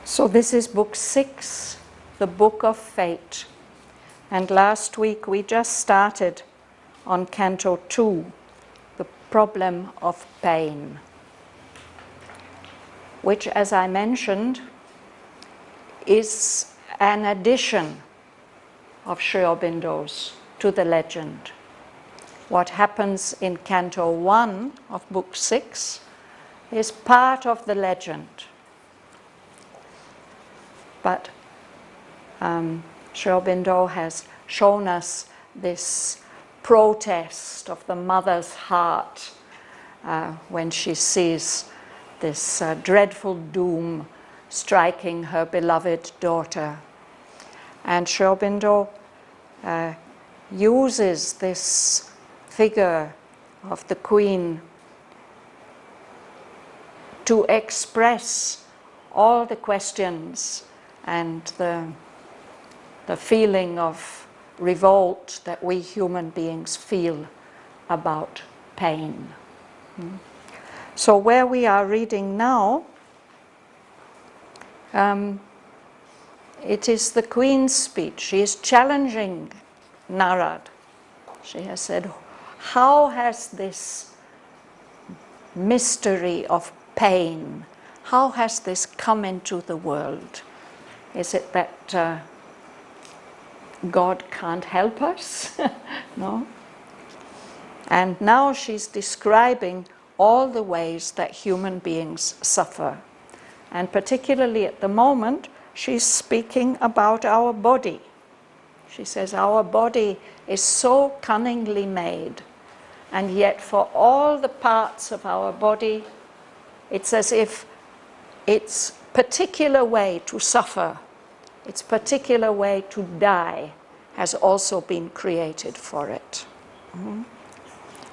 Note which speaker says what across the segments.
Speaker 1: So this is book 6, the Book of Fate. And last week we just started on Canto 2, the problem of pain, which, as I mentioned, is an addition of Sri Aurobindo's to the legend. What happens in Canto 1 of book 6 is part of the legend. But Sri Aurobindo has shown us this protest of the mother's heart when she sees this dreadful doom striking her beloved daughter. And Sri Aurobindo uses this figure of the queen to express all the questions and the feeling of revolt that we human beings feel about pain. So where we are reading now, it is the Queen's speech. She is challenging Narad. She has said, how has this mystery of pain, how has this come into the world? Is it that God can't help us? No. And now she's describing all the ways that human beings suffer. And particularly at the moment, she's speaking about our body. She says our body is so cunningly made, and yet for all the parts of our body, it's as if its particular way to suffer, its particular way to die, has also been created for it.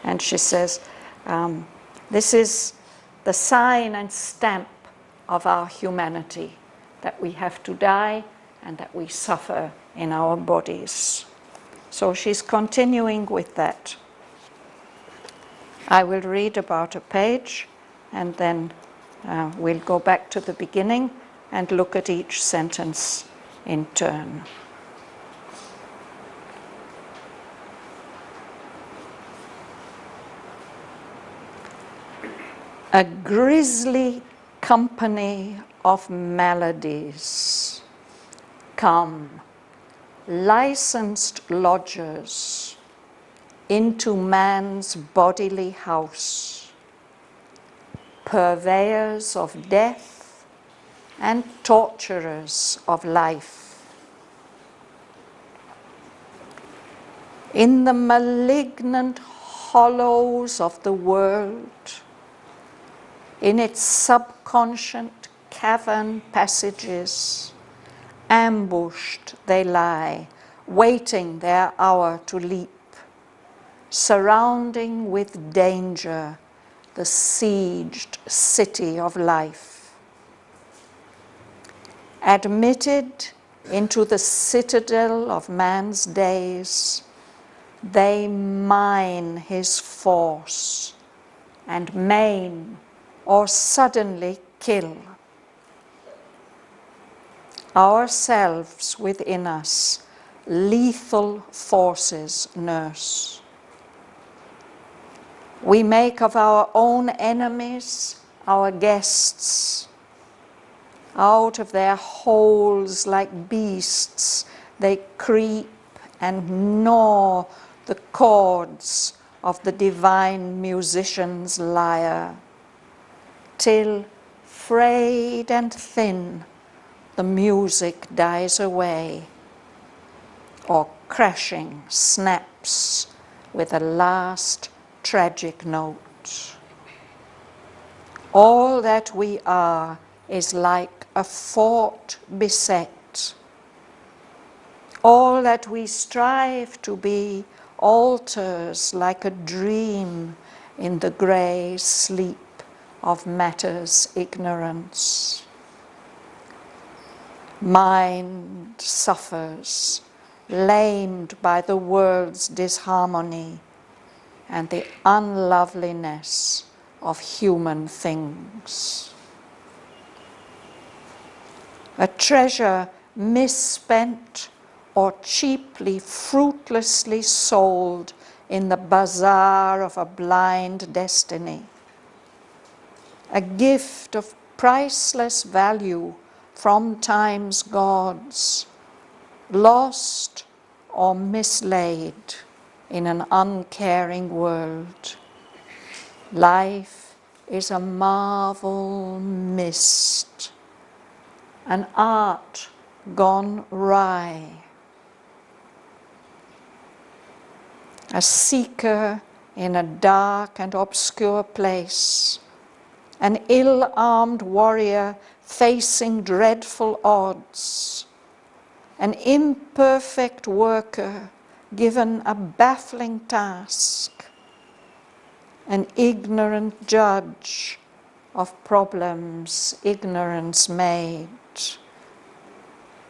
Speaker 1: And she says, this is the sign and stamp of our humanity, that we have to die and that we suffer in our bodies. So she's continuing with that. I will read about a page and then we'll go back to the beginning and look at each sentence in turn. A grisly company of maladies come, licensed lodgers, into man's bodily house, purveyors of death and torturers of life. In the malignant hollows of the world, in its subconscious cavern passages, ambushed they lie, waiting their hour to leap, surrounding with danger the sieged city of life. Admitted into the citadel of man's days, they mine his force and maim or suddenly kill. Ourselves within us, lethal forces nurse. We make of our own enemies our guests. Out of their holes like beasts, they creep and gnaw the chords of the divine musician's lyre, till, frayed and thin, the music dies away, or crashing snaps with a last tragic note. All that we are is like a fort beset. All that we strive to be alters like a dream in the grey sleep of matter's ignorance. Mind suffers, lamed by the world's disharmony and the unloveliness of human things. a treasure misspent or cheaply, fruitlessly sold in the bazaar of a blind destiny. A gift of priceless value from time's gods, lost or mislaid in an uncaring world. Life is a marvel missed, an art gone wry, a seeker in a dark and obscure place, an ill-armed warrior facing dreadful odds, an imperfect worker given a baffling task, an ignorant judge of problems ignorance made.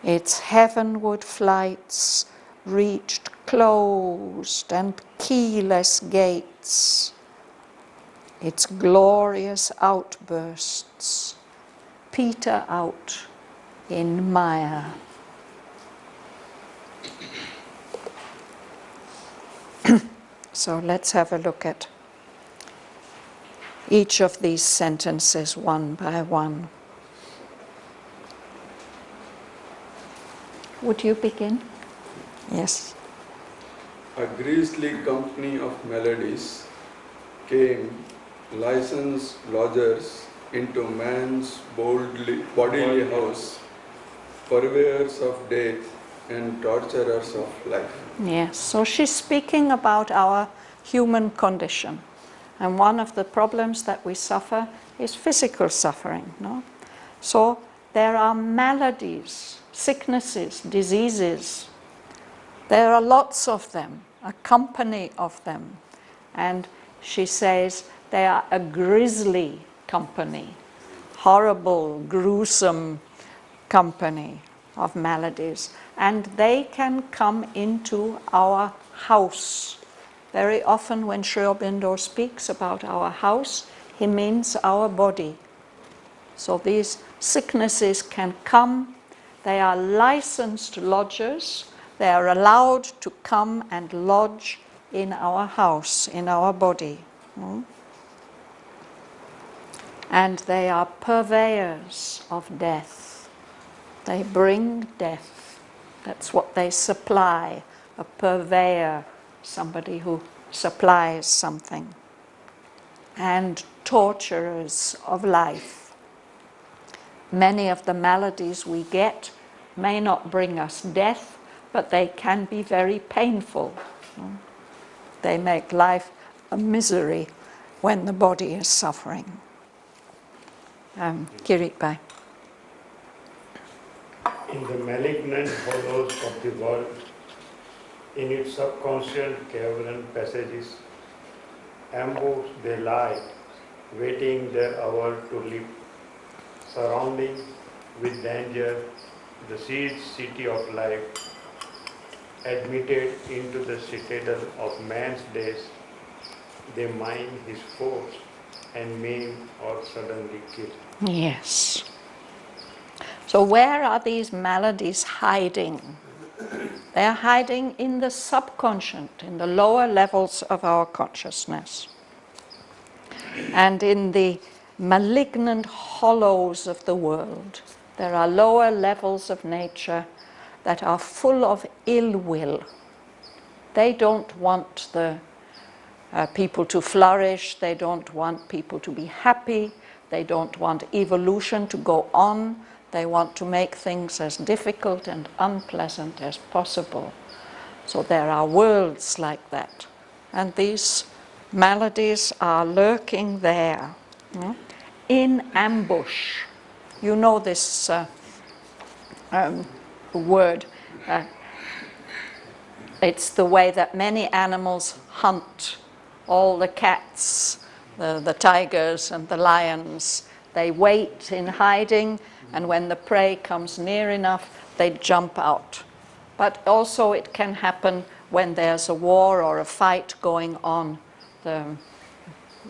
Speaker 1: Its heavenward flights reached closed and keyless gates, its glorious outbursts peter out in mire. So let's have a look at each of these sentences one by one. Would you begin? Yes.
Speaker 2: A grisly company of melodies came, licensed lodgers, into man's bodily house, purveyors of death and torturers of life.
Speaker 1: Yes, so she's speaking about our human condition. And one of the problems that we suffer is physical suffering. No? So there are maladies, sicknesses, diseases. There are lots of them, a company of them. And she says they are a grisly company, horrible, gruesome company of maladies. And they can come into our house. Very often when Sri Aurobindo speaks about our house, he means our body. So these sicknesses can come. They are licensed lodgers. They are allowed to come and lodge in our house, in our body. And they are purveyors of death. They bring death. That's what they supply, a purveyor, somebody who supplies something. And torturers of life. Many of the maladies we get may not bring us death, but they can be very painful. They make life a misery when the body is suffering. Kirit Bhai.
Speaker 3: In the malignant hollows of the world, in its subconscious cavern passages, ambushed they lie, waiting their hour to leap, surrounding with danger the siege city of life, admitted into the citadel of man's days, they mine his force and maim or suddenly kill.
Speaker 1: Yes. So where are these maladies hiding? They are hiding in the subconscious, in the lower levels of our consciousness. And in the malignant hollows of the world, there are lower levels of nature that are full of ill will. They don't want the people to flourish. They don't want people to be happy. They don't want evolution to go on. They want to make things as difficult and unpleasant as possible. So there are worlds like that. And these maladies are lurking there, in ambush. You know this word. It's the way that many animals hunt. All the cats, the tigers and the lions, they wait in hiding, and when the prey comes near enough, they jump out. But also it can happen when there's a war or a fight going on.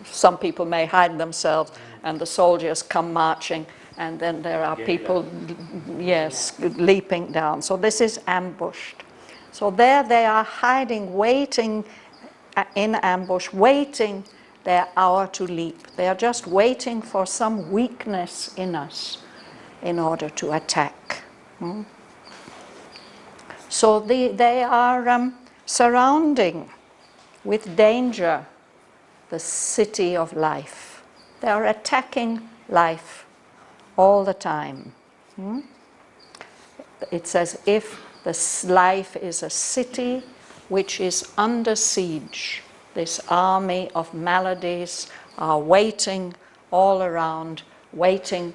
Speaker 1: Some people may hide themselves and the soldiers come marching. and then there are people, yes, leaping down. So this is ambushed. So there they are hiding, waiting in ambush, waiting their hour to leap. They are just waiting for some weakness in us in order to attack. So they are surrounding with danger the city of life. They are attacking life all the time. It's as if this life is a city which is under siege. This army of maladies are waiting all around, waiting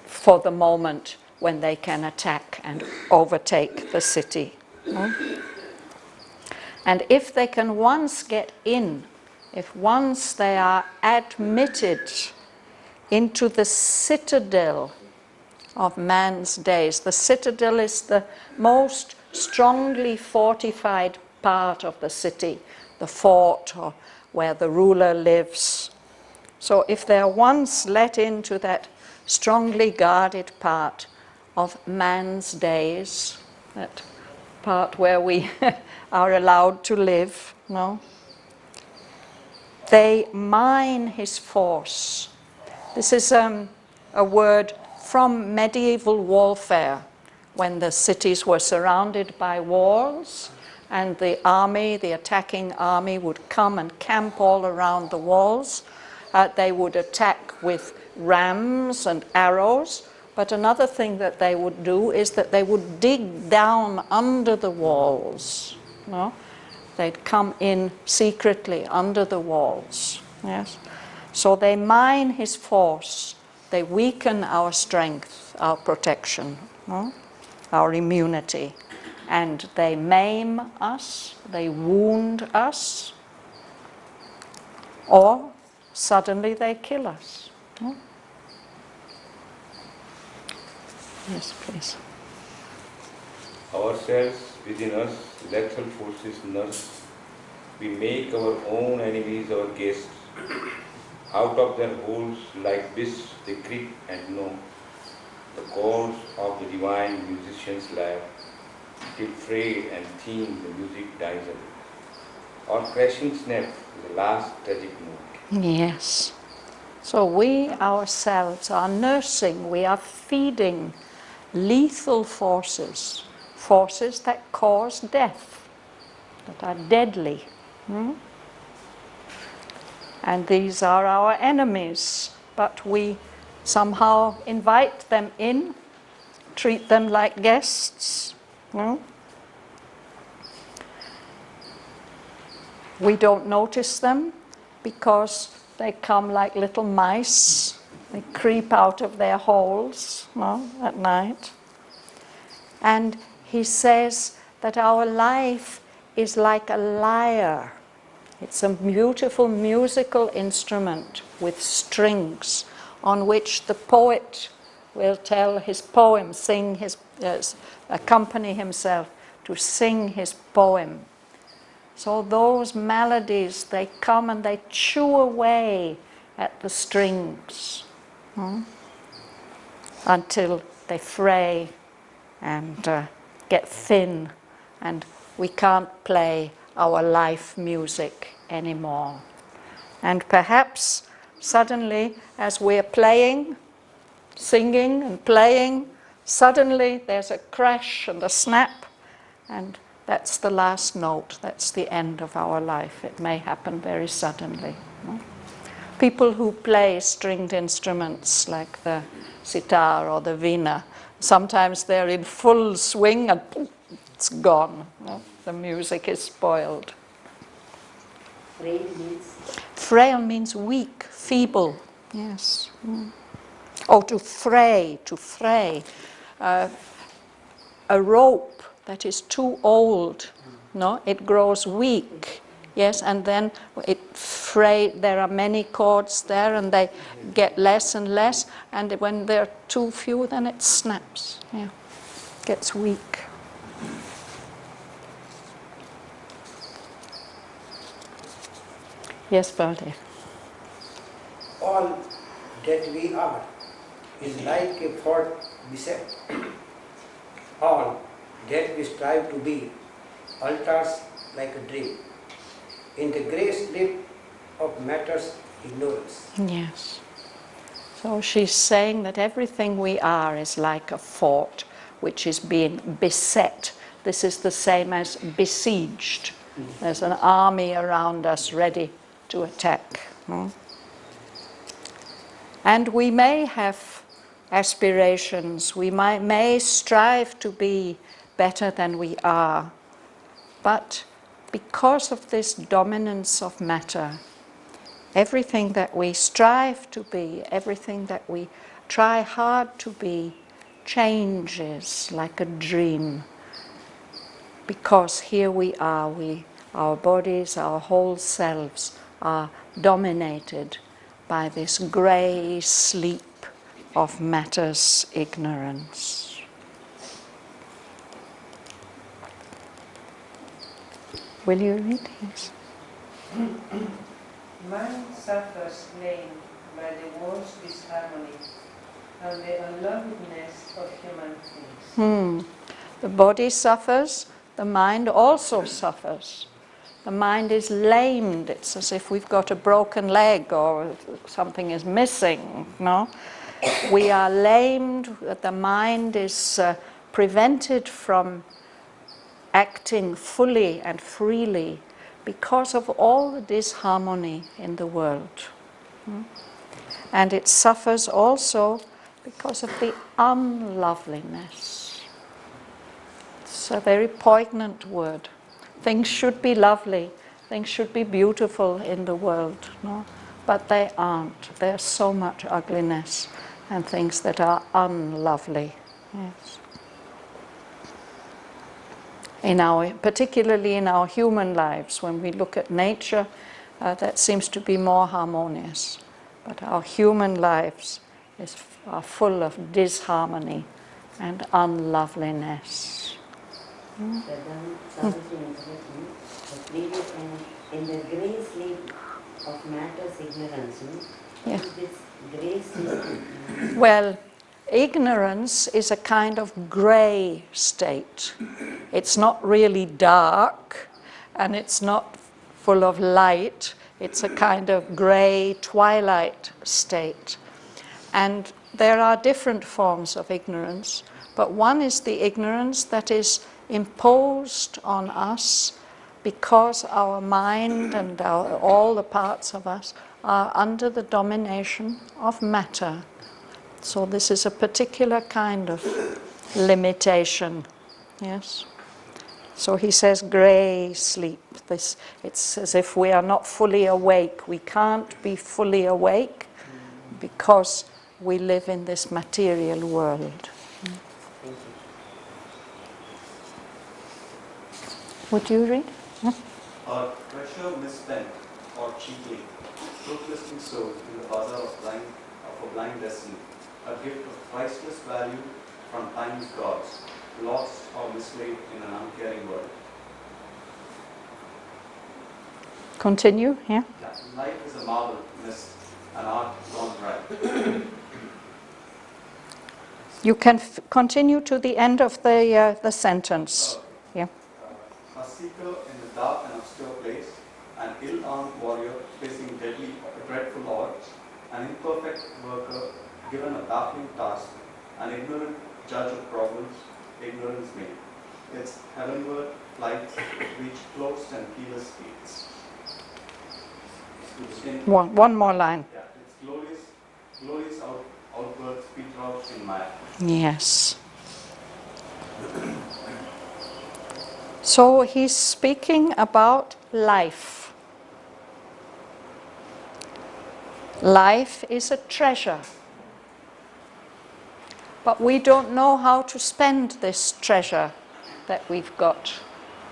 Speaker 1: for the moment when they can attack and overtake the city. And if they can once get in, if once they are admitted into the citadel of man's days, the citadel is the most strongly fortified part of the city, the fort or where the ruler lives. So if they're once let into that strongly guarded part of man's days, that part where we are allowed to live, no? They mine his force. This is a word from medieval warfare, when the cities were surrounded by walls and the army, the attacking army, would come and camp all around the walls. They would attack with rams and arrows, but another thing that they would do is that they would dig down under the walls. No? They'd come in secretly under the walls. Yes? So they mine his force, they weaken our strength, our protection, no? Our immunity, and they maim us, they wound us, or suddenly they kill us. No? Yes, please.
Speaker 4: Ourselves within us, lethal forces nurse. We make our own enemies our guests. Out of their holes, like beasts, they creep and gnaw. The chords of the divine musician's lyre, till frayed and thin the music dies away. Or crashing snap is the last tragic note.
Speaker 1: Yes. So we ourselves are nursing, we are feeding lethal forces, forces that cause death, that are deadly. And these are our enemies, but we somehow invite them in, treat them like guests. No? We don't notice them because they come like little mice. They creep out of their holes, no, at night. And he says that our life is like a lyre. It's a beautiful musical instrument with strings on which the poet will tell his poem, sing his, accompany himself to sing his poem. So those melodies, they come and they chew away at the strings until they fray and get thin, and we can't play our life music anymore. And perhaps suddenly, as we're playing, singing and playing, suddenly there's a crash and a snap, and that's the last note, that's the end of our life. It may happen very suddenly. No? People who play stringed instruments like the sitar or the veena, sometimes they're in full swing and poof, it's gone. No? The music is spoiled. Frail means weak, feeble. Yes. Oh, to fray, to fray. A rope that is too old, no, it grows weak. Yes, and then it there are many cords there and they get less and less, and when there are too few, then it snaps. Yeah, gets weak. Yes, Baldev.
Speaker 5: All that we are is like a fort beset. All that we strive to be alters like a dream in the grey sleep of matter's ignorance.
Speaker 1: Yes. So she's saying that everything we are is like a fort which is being beset. This is the same as besieged. There's an army around us ready to attack. And we may have aspirations, we may strive to be better than we are, but because of this dominance of matter, everything that we strive to be, everything that we try hard to be, changes like a dream. Because here we are, our bodies, our whole selves are dominated by this grey sleep of matter's ignorance. Will you read this?
Speaker 6: Man suffers lame by the world's disharmony and the unloveliness of human things.
Speaker 1: The body suffers, the mind also suffers. The mind is lamed. It's as if we've got a broken leg or something is missing, no? We are lamed, the mind is prevented from acting fully and freely because of all the disharmony in the world. And it suffers also because of the unloveliness. It's a very poignant word. Things should be lovely, things should be beautiful in the world, no? But they aren't. There's so much ugliness and things that are unlovely. Yes. Particularly in our human lives, when we look at nature, that seems to be more harmonious. But our human lives are full of disharmony and unloveliness.
Speaker 7: In the grey sleep of matter's ignorance,
Speaker 1: Yeah.
Speaker 7: this grey sleep.
Speaker 1: Well, ignorance is a kind of grey state. It's not really dark and it's not full of light. It's a kind of grey twilight state. And there are different forms of ignorance, but one is the ignorance that is imposed on us because our mind and all the parts of us are under the domination of matter. So this is a particular kind of limitation. Yes. So he says grey sleep. It's as if we are not fully awake. We can't be fully awake because we live in this material world. Would you read?
Speaker 8: Our treasure misspent or cheaply, fruitlessly sowed in the bazaar of a blind destiny, a gift of priceless value from time's gods, lost or mislaid in an uncaring world.
Speaker 1: Continue, yeah.
Speaker 8: Life is a marvel missed, an art gone dry.
Speaker 1: You can continue to the end of the sentence. Yeah.
Speaker 8: A seeker in the dark and obscure place, an ill-armed warrior facing dreadful odds, an imperfect worker given a baffling task, an ignorant judge of problems, ignorance made. Its heavenward flight reach closed and keyless gates.
Speaker 1: One more line.
Speaker 8: Yeah, its glorious outward speed routes in mire.
Speaker 1: Yes. So he's speaking about life. Life is a treasure. But we don't know how to spend this treasure that we've got,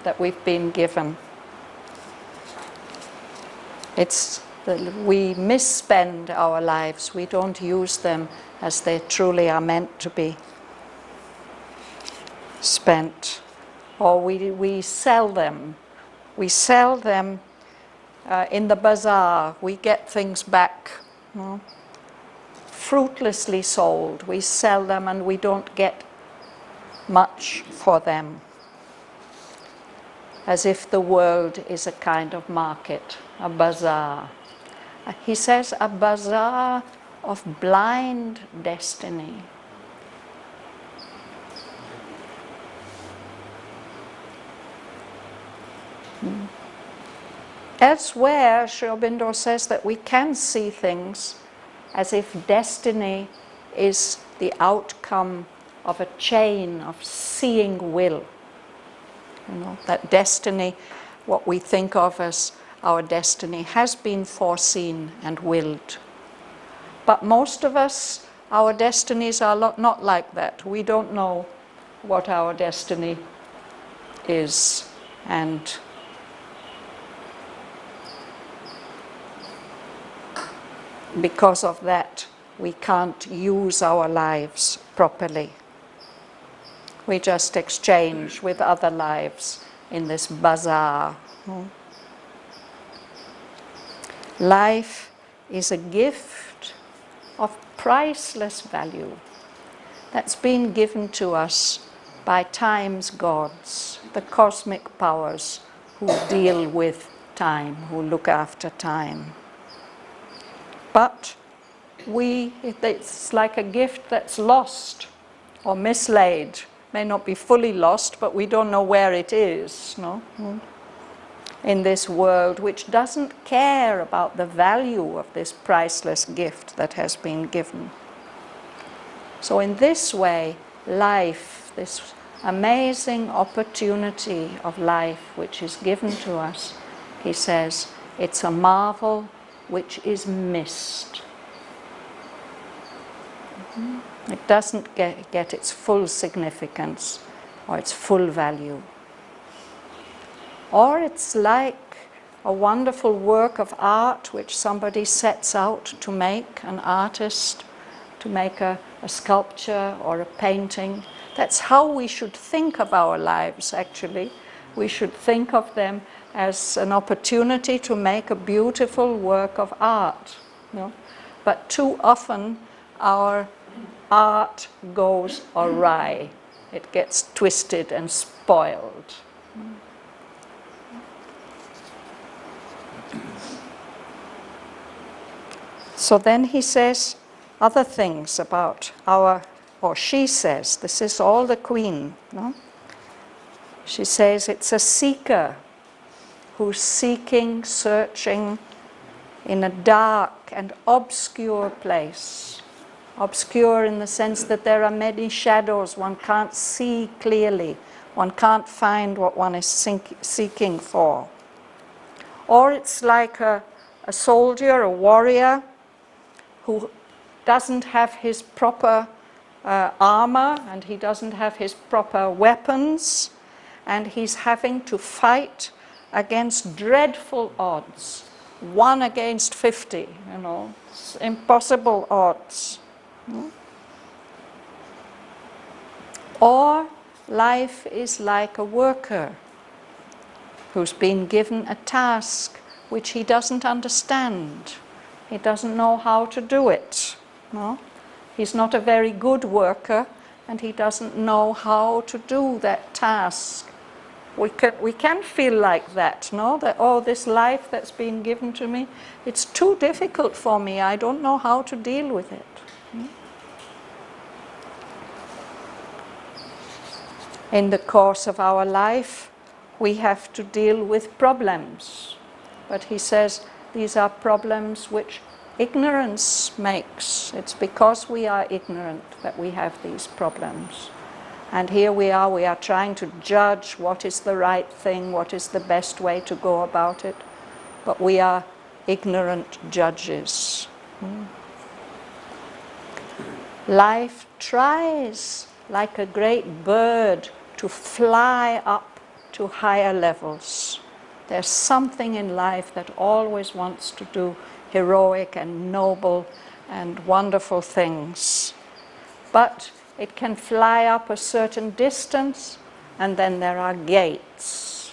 Speaker 1: that we've been given. We misspend our lives. We don't use them as they truly are meant to be spent. Or we sell them. We sell them in the bazaar. We get things back. No? fruitlessly sold. We sell them and we don't get much for them. As if the world is a kind of market, a bazaar. He says a bazaar of blind destiny. Elsewhere, Sri Aurobindo says that we can see things as if destiny is the outcome of a chain of seeing will. You know, that destiny, what we think of as our destiny, has been foreseen and willed. But most of us, our destinies are not like that. We don't know what our destiny is, and because of that, we can't use our lives properly. We just exchange with other lives in this bazaar. Life is a gift of priceless value that's been given to us by time's gods, the cosmic powers who deal with time, who look after time. But it's like a gift that's lost or mislaid. May not be fully lost, but we don't know where it is, no? In this world which doesn't care about the value of this priceless gift that has been given. So in this way, life, this amazing opportunity of life which is given to us, he says, it's a marvel which is missed. It doesn't get its full significance or its full value. Or it's like a wonderful work of art which somebody sets out to make, an artist, to make a sculpture or a painting. That's how we should think of our lives, actually. We should think of them as an opportunity to make a beautiful work of art. You know? But too often our art goes awry. It gets twisted and spoiled. So then he says other things about or she says, this is all the Queen, no? She says it's a seeker who's seeking, searching in a dark and obscure place. Obscure in the sense that there are many shadows, one can't see clearly, one can't find what one is seeking for. Or it's like a soldier, a warrior, who doesn't have his proper armor and he doesn't have his proper weapons, and he's having to fight against dreadful odds, 1 against 50, you know, it's impossible odds. Or life is like a worker who's been given a task which he doesn't understand. He doesn't know how to do it. No? He's not a very good worker and he doesn't know how to do that task. We can feel like that, no? That, oh, this life that's been given to me, it's too difficult for me. I don't know how to deal with it. In the course of our life, we have to deal with problems. But he says these are problems which ignorance makes. It's because we are ignorant that we have these problems. And here we are trying to judge what is the right thing, what is the best way to go about it. But we are ignorant judges. Life tries, like a great bird, to fly up to higher levels. There's something in life that always wants to do heroic and noble and wonderful things. But it can fly up a certain distance and then there are gates.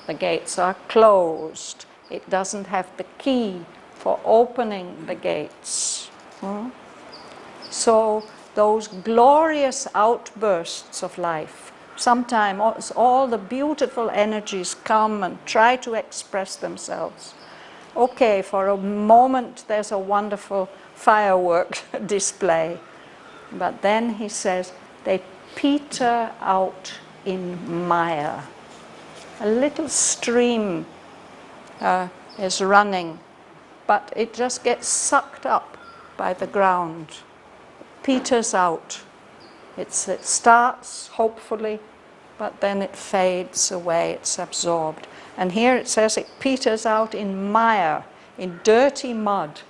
Speaker 1: The gates are closed. It doesn't have the key for opening the gates. So those glorious outbursts of life, sometimes all the beautiful energies come and try to express themselves. Okay, for a moment there's a wonderful firework display, but then he says they peter out in mire. A little stream is running, but it just gets sucked up by the ground, peters out. It starts, hopefully, but then it fades away, it's absorbed. And here it says it peters out in mire, in dirty mud,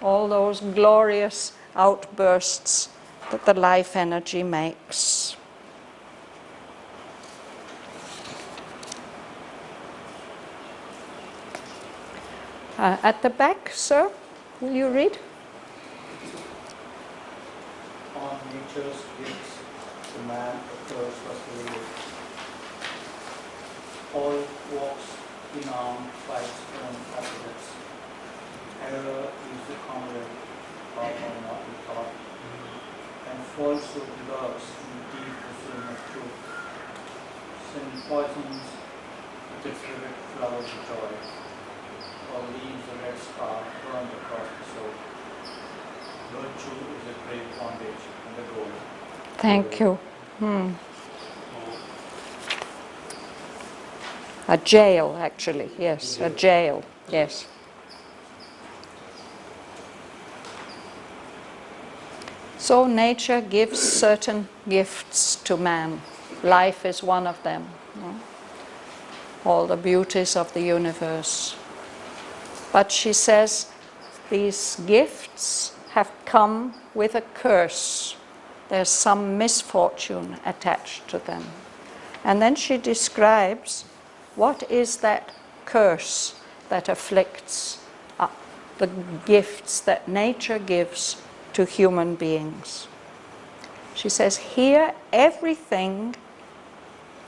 Speaker 1: all those glorious outbursts that the life energy makes. At the back, sir, will you read?
Speaker 9: On nature's gifts, the man occurs first. All walks renowned by its own opposites. Error is the comrade of our mortal thought, and falsehood lurks in the deep bosom of truth. Sin poisons with its vivid flowers of joy, or leaves a red scar burned across the soul. Virtue is a great bondage and the goal.
Speaker 1: Thank you. A jail, actually, yes, a jail, yes. So nature gives certain gifts to man. Life is one of them. All the beauties of the universe. But she says these gifts have come with a curse. There's some misfortune attached to them. And then she describes what is that curse that afflicts the gifts that nature gives to human beings. She says here everything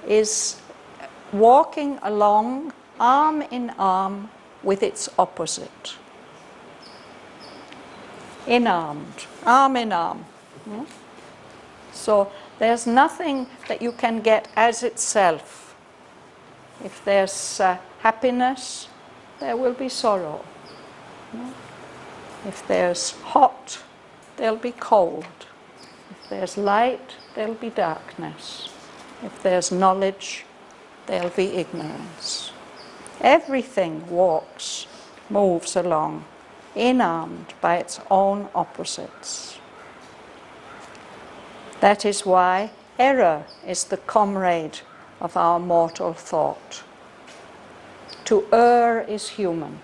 Speaker 1: is walking along arm in arm with its opposite. Inarmed, arm in arm. So there's nothing that you can get as itself. If there's happiness, there will be sorrow. If there's hot, there'll be cold. If there's light, there'll be darkness. If there's knowledge, there'll be ignorance. Everything moves along, inarmed by its own opposites. That is why error is the comrade of our mortal thought. To err is human,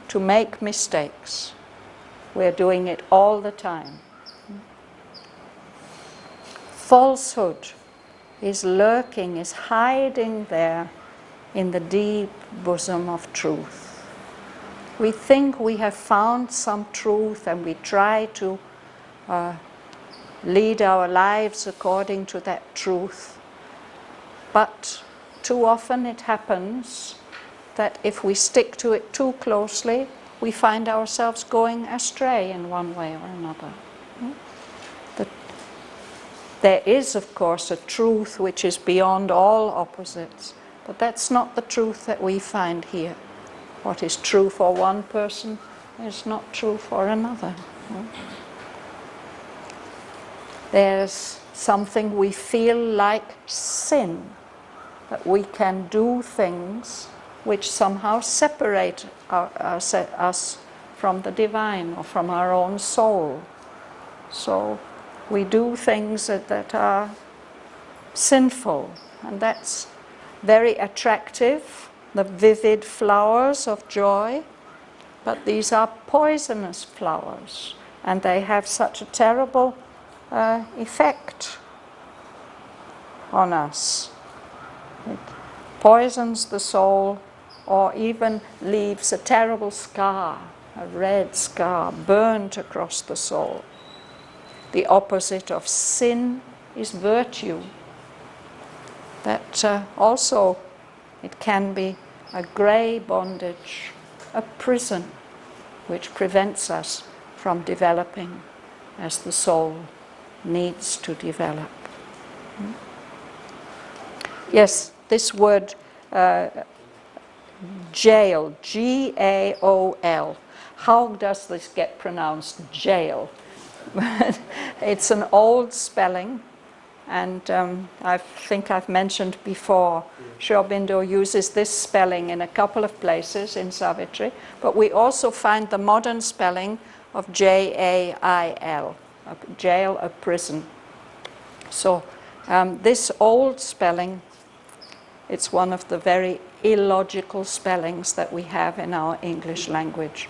Speaker 1: to make mistakes. We're doing it all the time. Falsehood is lurking, is hiding there in the deep bosom of truth. We think we have found some truth and we try to lead our lives according to that truth. But too often it happens that if we stick to it too closely, we find ourselves going astray in one way or another. There is, of course, a truth which is beyond all opposites, but that's not the truth that we find here. What is true for one person is not true for another. There's something we feel like sin, that we can do things which somehow separate us from the divine or from our own soul. So we do things that are sinful, and that's very attractive, the vivid flowers of joy, but these are poisonous flowers, and they have such a terrible effect on us. It poisons the soul, or even leaves a terrible scar, a red scar burnt across the soul. The opposite of sin is virtue. That also, it can be a grey bondage, a prison, which prevents us from developing as the soul needs to develop. Yes, this word jail, G-A-O-L. How does this get pronounced jail? It's an old spelling, and I think I've mentioned before, Sri Aurobindo uses this spelling in a couple of places in Savitri, but we also find the modern spelling of J-A-I-L, a jail, a prison. So this old spelling, it's one of the very illogical spellings that we have in our English language.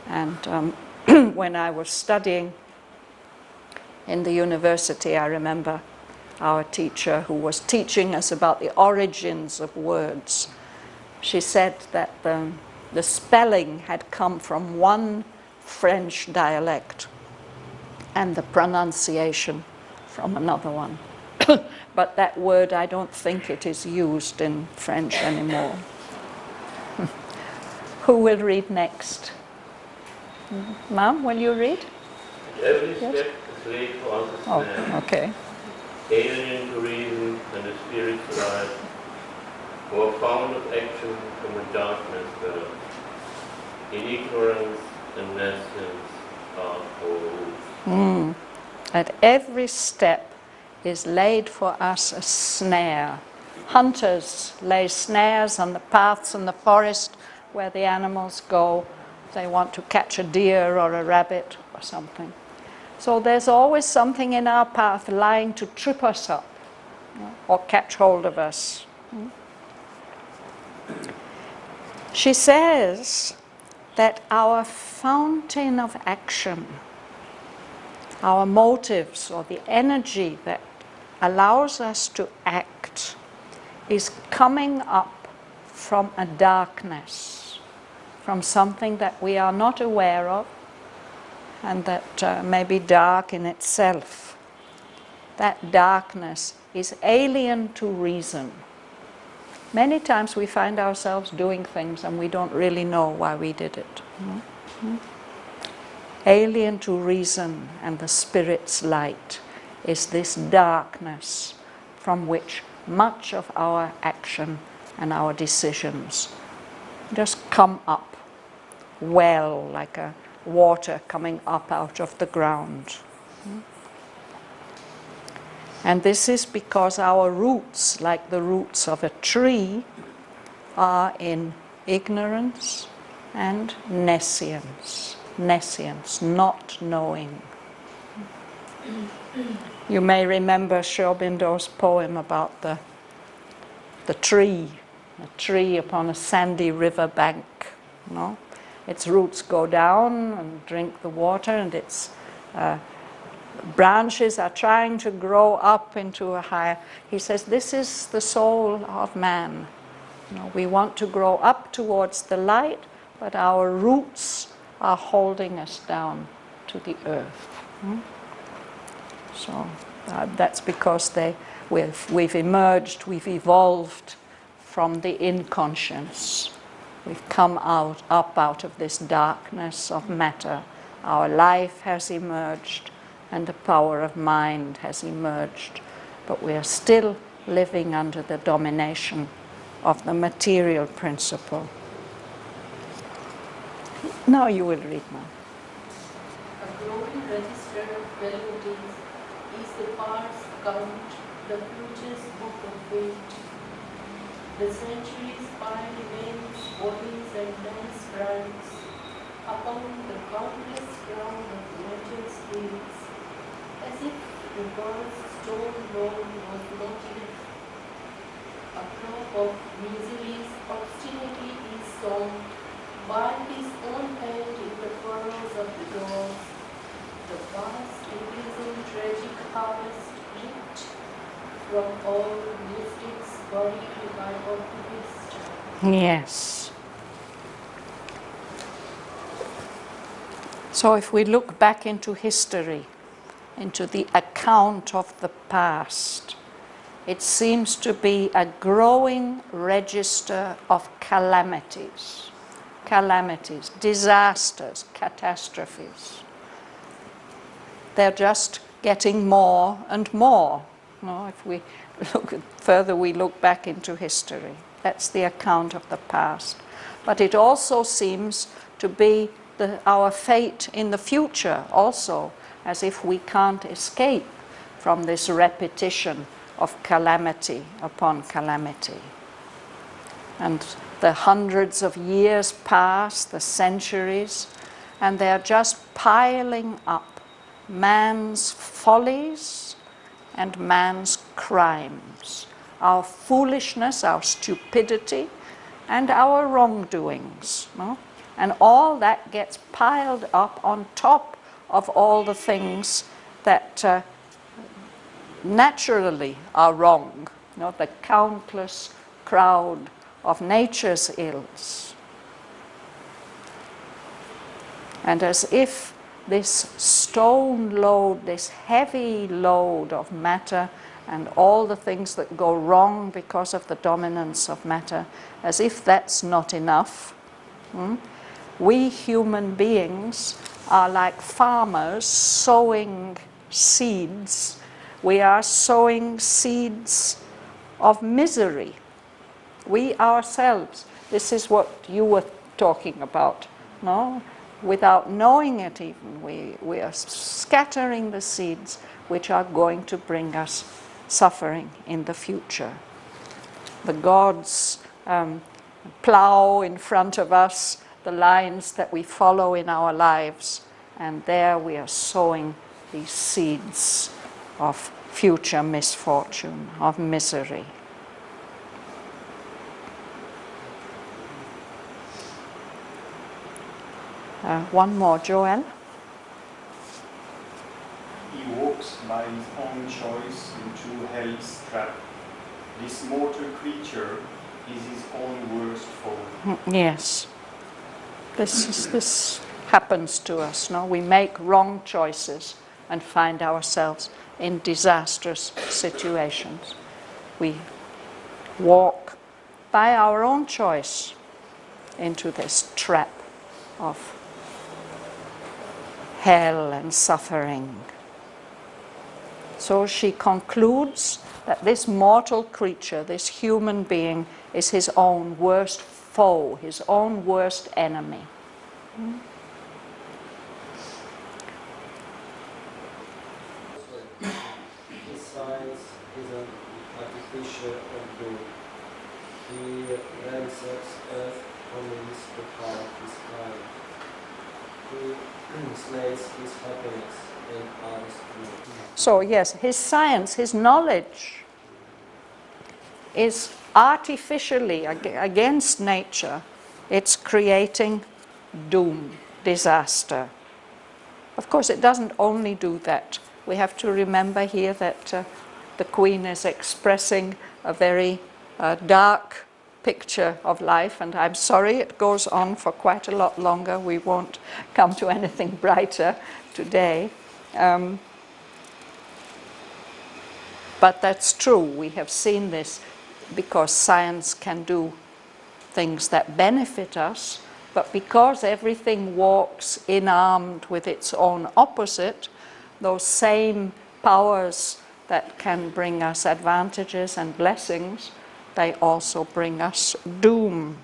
Speaker 1: And when I was studying in the university, I remember our teacher who was teaching us about the origins of words. She said that the spelling had come from one French dialect and the pronunciation from another one. But that word, I don't think it is used in French anymore. Who will read next? Ma'am, will you read?
Speaker 10: Every
Speaker 1: Yes?
Speaker 10: step is laid for understanding,
Speaker 1: Okay.
Speaker 10: alien to reason and the spirit's life, or found of action from a darkness realm. In ignorance and nescience are our roots.
Speaker 1: At every step is laid for us a snare. Hunters lay snares on the paths in the forest where the animals go. They want to catch a deer or a rabbit or something. So there's always something in our path lying to trip us up, or catch hold of us. She says that our fountain of action, our motives, or the energy that allows us to act, is coming up from a darkness, from something that we are not aware of, and that may be dark in itself. That darkness is alien to reason. Many times we find ourselves doing things and we don't really know why we did it. Alien to reason and the Spirit's light is this darkness from which much of our action and our decisions just come up well, like a water coming up out of the ground. And this is because our roots, like the roots of a tree, are in ignorance and nescience. Nescience, not knowing. You may remember Sri Aurobindo's poem about the tree, a tree upon a sandy river bank. No? Its roots go down and drink the water, and its branches are trying to grow up into a higher. He says, this is the soul of man. You know, we want to grow up towards the light, but our roots are holding us down to the earth. So that's because we've emerged, we've evolved from the inconscience. We've come up out of this darkness of matter. Our life has emerged and the power of mind has emerged, but we are still living under the domination of the material principle. Now you will read now.
Speaker 11: A growing register of melodies is the past count, the future's book of fate. The centuries pile veins, bodies, and men's crimes upon the countless ground of nature's fields, as if the world's stone wall was not enough. A crop of miseries obstinately is sown by his own hand in the furrows of the doors. The vast imprisoned tragic harvest ripped from all mystics buried by optimist.
Speaker 1: Yes. So if we look back into history, into the account of the past, it seems to be a growing register of calamities. Calamities, disasters, catastrophes. they're just getting more and more. If we we look back into history. That's the account of the past. But it also seems to be our fate in the future also, as if we can't escape from this repetition of calamity upon calamity. And the hundreds of years pass, the centuries, and they're just piling up man's follies and man's crimes, our foolishness, our stupidity, and our wrongdoings. And all that gets piled up on top of all the things that naturally are wrong, the countless crowd of nature's ills. And as if this stone load, this heavy load of matter and all the things that go wrong because of the dominance of matter, as if that's not enough, we human beings are like farmers sowing seeds. We are sowing seeds of misery. We ourselves, this is what you were talking about, without knowing it even, we are scattering the seeds which are going to bring us suffering in the future. The gods plow in front of us the lines that we follow in our lives, and there we are sowing these seeds of future misfortune, of misery. One more, Joel.
Speaker 12: He walks by his own choice into hell's trap. This mortal creature is his own worst foe.
Speaker 1: Yes. This happens to us, We make wrong choices and find ourselves in disastrous situations. We walk by our own choice into this trap of hell and suffering. So she concludes that this mortal creature, this human being, is his own worst foe, his own worst enemy.
Speaker 13: His science is an artificial of good. He ransacks earth for means to harm his kind. He slays his happiness and others too.
Speaker 1: So yes, his science, his knowledge is artificially against nature. It's creating doom, disaster. Of course, it doesn't only do that. We have to remember here that the Queen is expressing a very dark picture of life, and I'm sorry it goes on for quite a lot longer. We won't come to anything brighter today. But that's true. We have seen this because science can do things that benefit us, but because everything walks in-armed with its own opposite, those same powers that can bring us advantages and blessings, they also bring us doom.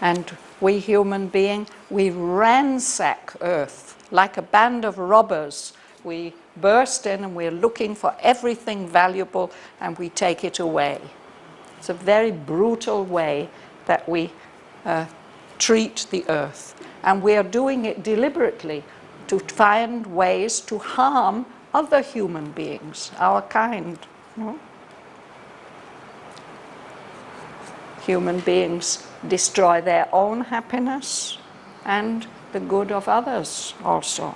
Speaker 1: And we human beings, we ransack Earth like a band of robbers. We burst in and we're looking for everything valuable and we take it away. It's a very brutal way that we treat the Earth. And we are doing it deliberately to find ways to harm other human beings, our kind. Human beings destroy their own happiness and the good of others also.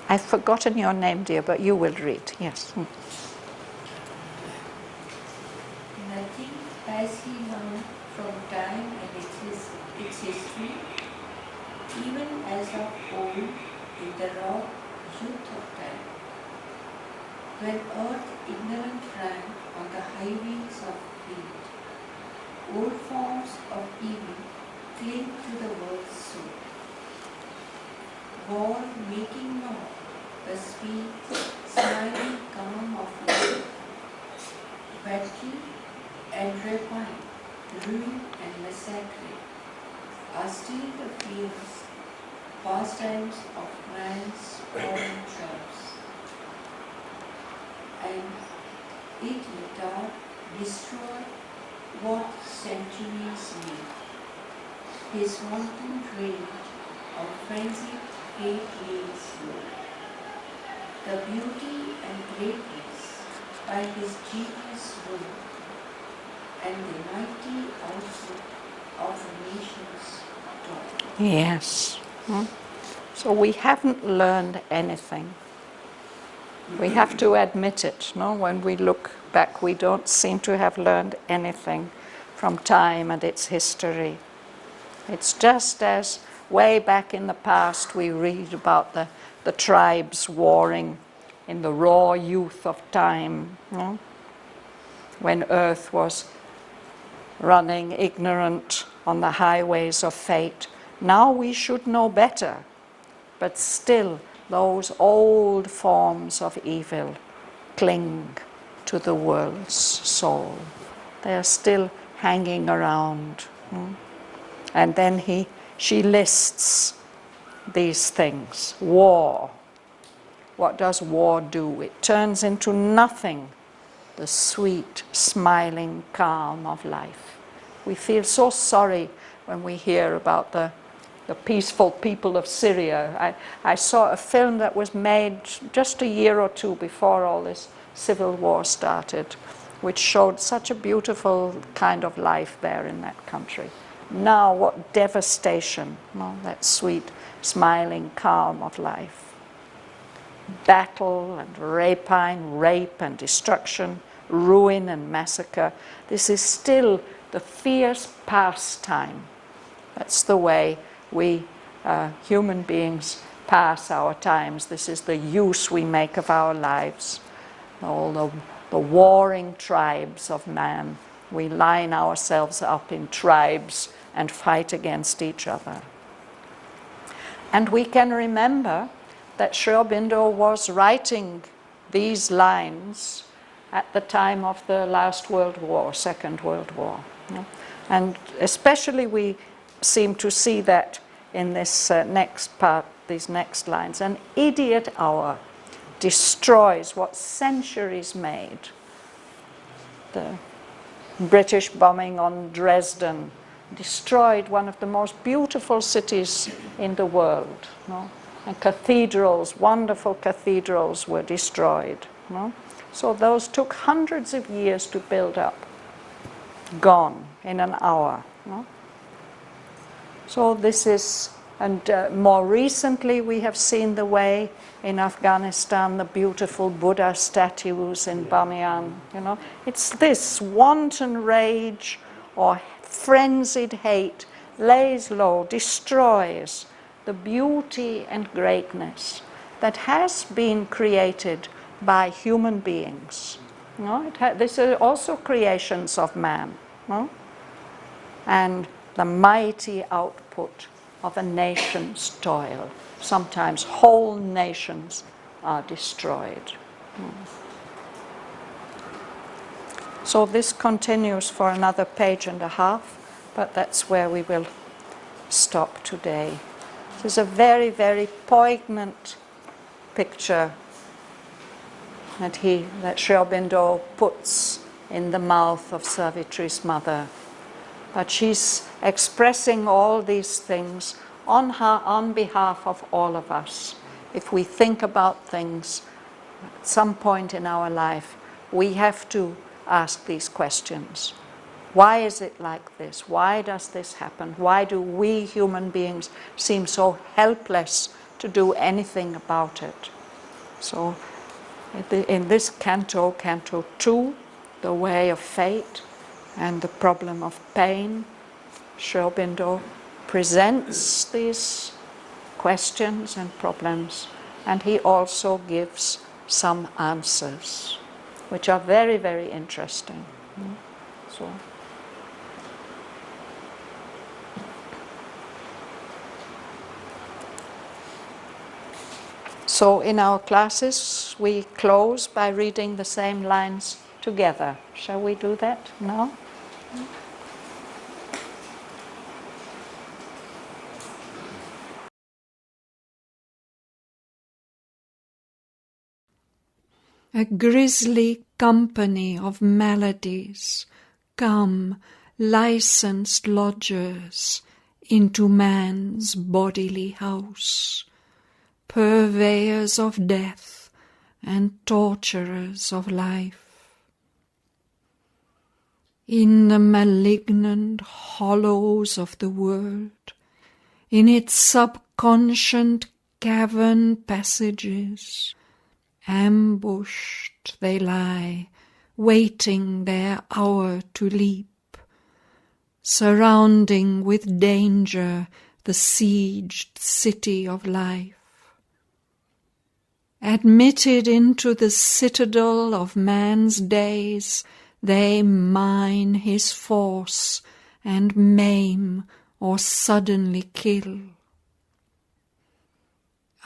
Speaker 1: I've forgotten your name, dear, but you will read. Yes.
Speaker 11: Nothing has he known from time and its history, even as of old in the raw youth of time, when earth ignorant ran on the highways of greed, old forms of evil
Speaker 14: cling to the world's soul. War making known the sweet, smiling calm of life. Battle and rapine, ruin and massacre are still the fierce pastimes of man's fallen tribes. And it later destroy what centuries made. His wanton rage of frenzied hate lays low. The beauty and greatness by his genius rule, and the mighty output of the nation's toil.
Speaker 1: Yes. So we haven't learned anything. We have to admit it. No? When we look back, we don't seem to have learned anything from time and its history. It's just as way back in the past we read about the tribes warring in the raw youth of time, no? When earth was running ignorant on the highways of fate. Now we should know better, but still those old forms of evil cling to the world's soul. They are still hanging around. And then she lists these things. War. What does war do? It turns into nothing the sweet, smiling calm of life. We feel so sorry when we hear about the peaceful people of Syria. I saw a film that was made just a year or two before all this civil war started, which showed such a beautiful kind of life there in that country. Now what devastation, that sweet, smiling calm of life. Battle and rapine, rape and destruction, ruin and massacre. This is still the fierce pastime. That's the way we human beings pass our times. This is the use we make of our lives. All the warring tribes of man. We line ourselves up in tribes and fight against each other. And we can remember that Sri Aurobindo was writing these lines at the time of the last World War, Second World War. And especially we seem to see that in this next part, these next lines. An idiot hour destroys what centuries made. The British bombing on Dresden destroyed one of the most beautiful cities in the world. And cathedrals, wonderful cathedrals, were destroyed. So those took hundreds of years to build up. Gone in an hour. So this is, and more recently we have seen the way in Afghanistan, the beautiful Buddha statues in Bamiyan. It's this wanton rage or frenzied hate lays low, destroys the beauty and greatness that has been created by human beings. These are also creations of man. And the mighty output of a nation's toil. Sometimes whole nations are destroyed. So this continues for another page and a half, but that's where we will stop today. This is a very, very poignant picture that Sri Aurobindo puts in the mouth of Savitri's mother. But she's expressing all these things on behalf of all of us. If we think about things at some point in our life, we have to ask these questions. Why is it like this? Why does this happen? Why do we human beings seem so helpless to do anything about it? So in this canto, Canto 2, The Way of Fate and the Problem of Pain, Sri Aurobindo presents these questions and problems, and he also gives some answers, which are very, very interesting. So So in our classes, we close by reading the same lines together. Shall we do that now? A grisly company of maladies come, licensed lodgers, into man's bodily house, purveyors of death and torturers of life. In the malignant hollows of the world, in its subconscient cavern passages, ambushed they lie, waiting their hour to leap, surrounding with danger the sieged city of life. Admitted into the citadel of man's days, they mine his force and maim or suddenly kill.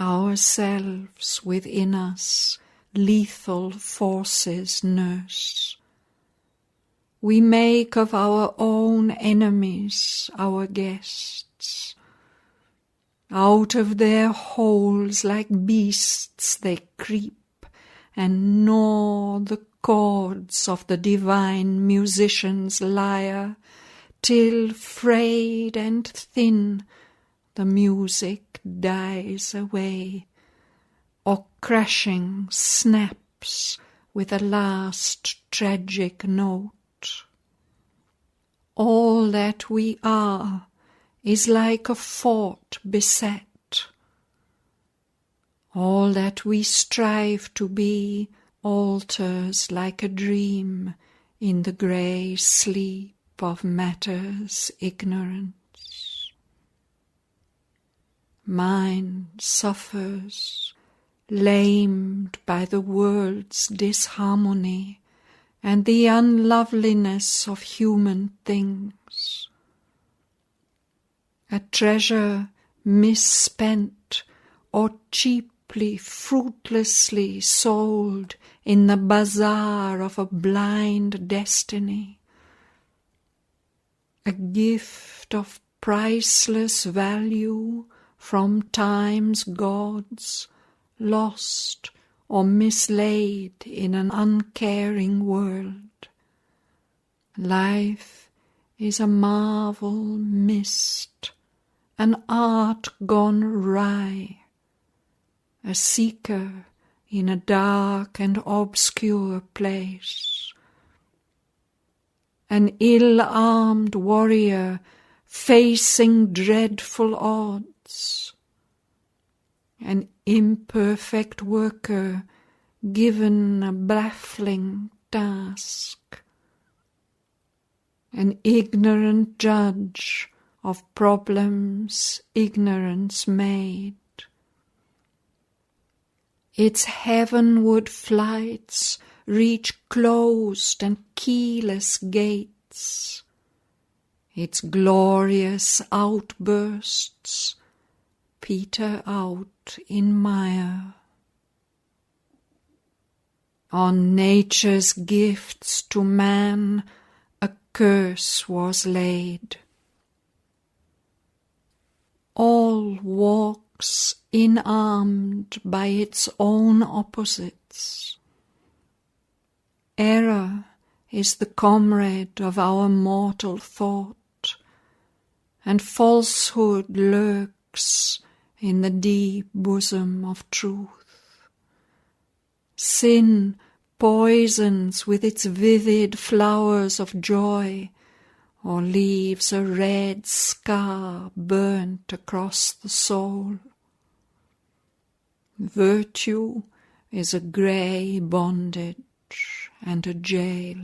Speaker 1: Ourselves within us lethal forces nurse. We make of our own enemies our guests. Out of their holes like beasts they creep and gnaw the chords of the divine musician's lyre, till frayed and thin the music dies away, or crashing snaps with a last tragic note. All that we are is like a fort beset. All that we strive to be alters like a dream in the grey sleep of matter's ignorance. Mind suffers, lamed by the world's disharmony and the unloveliness of human things. A treasure misspent or cheaply, fruitlessly sold in the bazaar of a blind destiny. A gift of priceless value from time's gods, lost or mislaid in an uncaring world. Life is a marvel missed, an art gone wry, a seeker in a dark and obscure place, an ill-armed warrior facing dreadful odds, an imperfect worker given a baffling task, an ignorant judge of problems ignorance made. Its heavenward flights reach closed and keyless gates. Its glorious outbursts peter out in mire. On nature's gifts to man a curse was laid. All walks inarmed by its own opposites. Error is the comrade of our mortal thought, and falsehood lurks in the deep bosom of truth. Sin poisons with its vivid flowers of joy, or leaves a red scar burnt across the soul. Virtue is a grey bondage and a jail.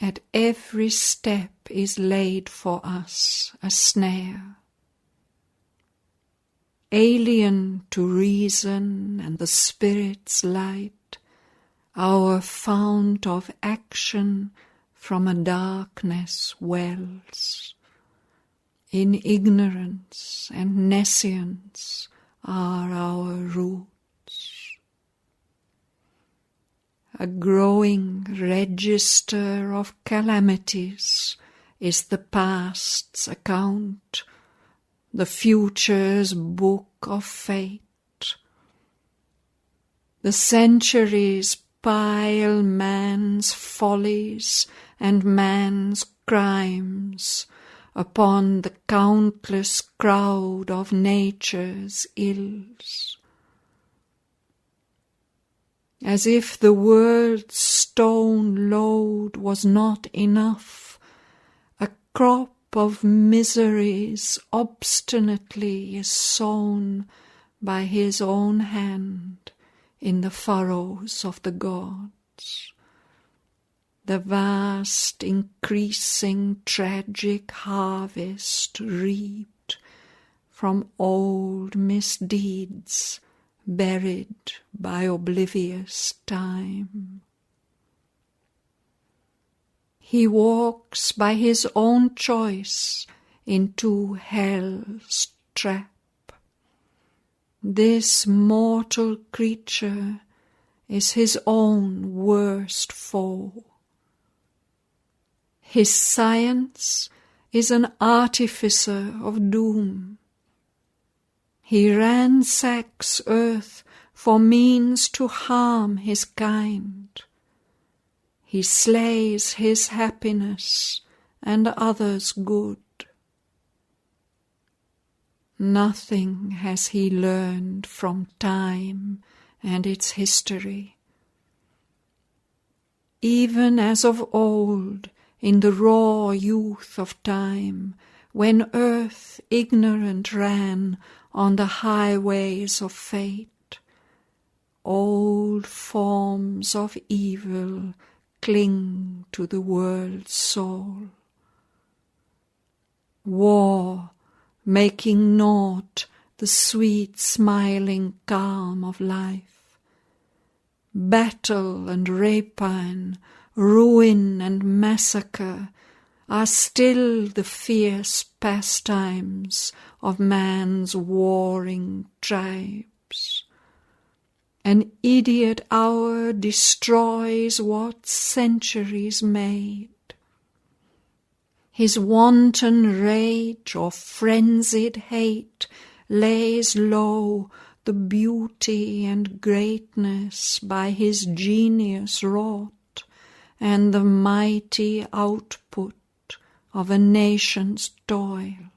Speaker 1: At every step is laid for us a snare. Alien to reason and the spirit's light, our fount of action from a darkness wells. In ignorance and nescience are our roots. A growing register of calamities is the past's account, the future's book of fate. The centuries pile man's follies and man's crimes upon the countless crowd of nature's ills. As if the world's stone load was not enough, a crop of miseries obstinately is sown by his own hand in the furrows of the gods. The vast increasing tragic harvest reaped from old misdeeds buried by oblivious time. He walks by his own choice into hell's trap. This mortal creature is his own worst foe. His science is an artificer of doom. He ransacks earth for means to harm his kind. He slays his happiness and others' good. Nothing has he learned from time and its history. Even as of old, in the raw youth of time, when earth ignorant ran on the highways of fate, old forms of evil cling to the world's soul. War, making naught the sweet smiling calm of life. Battle and rapine, ruin and massacre are still the fierce pastimes of man's warring tribes. An idiot hour destroys what centuries made. His wanton rage or frenzied hate lays low the beauty and greatness by his genius wrought, and the mighty output of a nation's toil.